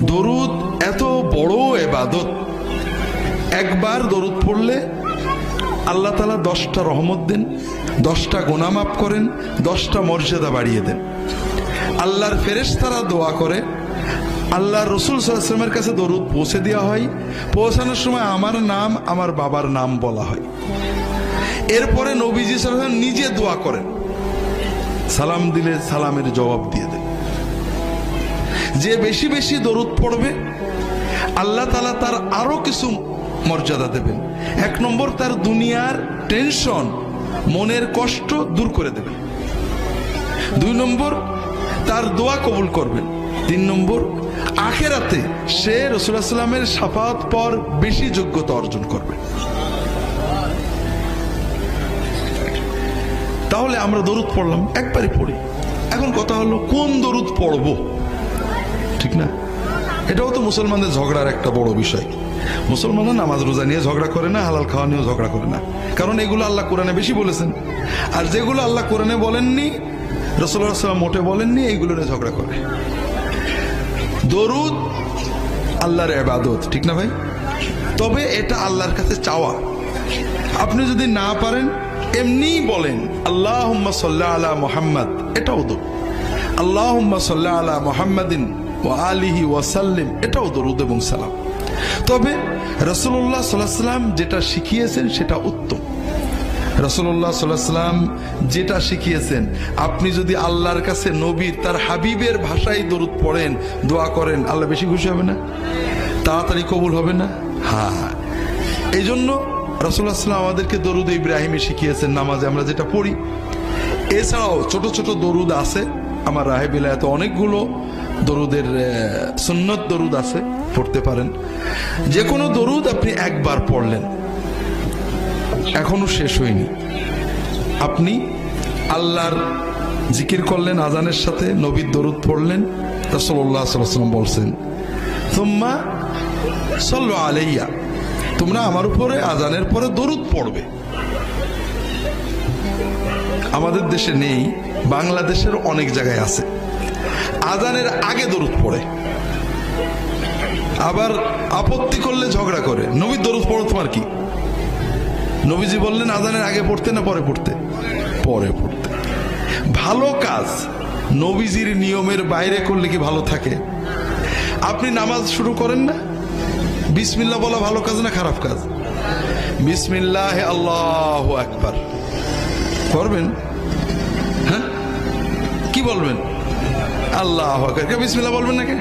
দরুদ এত বড় ইবাদত, একবার দরুদ পড়লে আল্লাহ তাআলা 10টা রহমত দেন, 10টা গুনাহ মাফ করেন, 10টা মর্যাদা বাড়িয়ে দেন। আল্লাহর ফেরেশতারা দোয়া করে, আল্লাহর রাসূল সাল্লাল্লাহু আলাইহি ওয়াসাল্লামের কাছে দরুদ পৌঁছে দেওয়া হয়, পৌঁছানোর সময় আমার নাম আমার বাবার নাম বলা হয়। এরপরে নবীজি সাল্লাল্লাহু আলাইহি ওয়াসাল্লাম নিজে দোয়া করেন, সালাম দিলে সালামের জবাব দিয়ে দেন। যে বেশি বেশি দরুদ পড়বে আল্লাহ তাআলা তার আরো কিছু মর্যাদা দেবেন। 1 নম্বর, তার দুনিয়ার টেনশন, মনের কষ্ট দূর করে দেবেন। 2 নম্বর, তার দোয়া কবুল করবেন। 3 নম্বর, আখিরাতে সে রাসূলুল্লাহ সাল্লাল্লাহু আলাইহি ওয়াসাল্লামের শাফাআত পাওয়ার বেশি যোগ্যতা অর্জন করবে। তাহলে আমরা দরুদ পড়লাম, একবারই পড়ি। এখন কথা হলো কোন দরুদ পড়ব, ঠিক না? এটাও তো মুসলমানদের ঝগড়ার একটা বড় বিষয়। মুসলমানরা নামাজ রোজা নিয়ে ঝগড়া করে না, হালাল খাওয়া নিয়েও ঝগড়া করে না, কারণ এগুলো আল্লাহ কোরআনে বেশি বলেছেন। আর যেগুলো আল্লাহ কোরআনে বলেননি, রাসূলুল্লাহ সাল্লাল্লাহু আলাইহি ওয়াসাল্লাম মোটে বলেননি, এইগুলো নিয়ে ঝগড়া করে। দরুদ আল্লাহর ইবাদত, ঠিক না ভাই? তবে এটা আল্লাহর কাছে চাওয়া। আপনি যদি না পারেন এমনি বলেন আল্লাহুম্মা সাল্লি আলা মুহাম্মাদ, এটাও দরুদ। আল্লাহুম্মা সাল্লি আলা মুহাম্মাদিন ওয়া আলিহি ওয়া সাল্লিম, এটাও দরুদ এবং সালাম। তবে রাসূলুল্লাহ সাল্লাল্লাহু আলাইহি ওয়াসাল্লাম যেটা শিখিয়েছেন সেটা উত্তম। রাসূলুল্লাহ সাল্লাল্লাহু আলাইহি ওয়াসাল্লাম যেটা শিখিয়েছেন, আপনি যদি আল্লাহর কাছে নবীর, তার হাবিবের ভাষায় দরুদ পড়েন, দোয়া করেন, আল্লাহ বেশি খুশি হবে না? তাড়াতাড়ি কবুল হবে না? হ্যাঁ, এই জন্য রাসূলুল্লাহ সাল্লাল্লাহু আলাইহি ওয়াসাল্লাম আমাদেরকে দরুদ ইব্রাহিমী শিখিয়েছেন, নামাজে আমরা যেটা পড়ি। এছাড়াও ছোট ছোট দরুদ আছে, আমার রাহে বিলায়াতে অনেকগুলো দরুদের সুন্নত দরুদ আছে, পড়তে পারেন। যে কোনো দরুদ আপনি একবার পড়লেন, এখনো শেষ হয়নি, আপনি আল্লাহর জিকির করলেন আজানের সাথে, নবীর দরুদ পড়লেন। রাসূলুল্লাহ সাল্লাল্লাহু আলাইহি ওয়াসাল্লাম বলছেন, সুম্মা সাল্লু আলাইয়া, তোমরা আমার উপরে আজানের পরে দরুদ পড়বে। আমাদের দেশে নেই, বাংলাদেশের অনেক জায়গায় আছে, আজানের আগে দরুদ পড়ে, আবার আপত্তি করলে ঝগড়া করে, নবীর দরুদ পড়ো, তোমার কি? নবীজি বললেন আজানের আগে পড়তে না পরে পড়তে? পরে পড়তে। ভালো কাজ নবীজির নিয়মের বাইরে করলে কি ভালো থাকে? আপনি নামাজ শুরু করেন না, বিসমিল্লাহ বলা ভালো কাজ না খারাপ কাজ? বিসমিল্লাহ আল্লাহু আকবার করবেন, হ্যাঁ? কি বলবেন? আল্লাহু আকবার, বিসমিল্লাহ বলবেন না কে?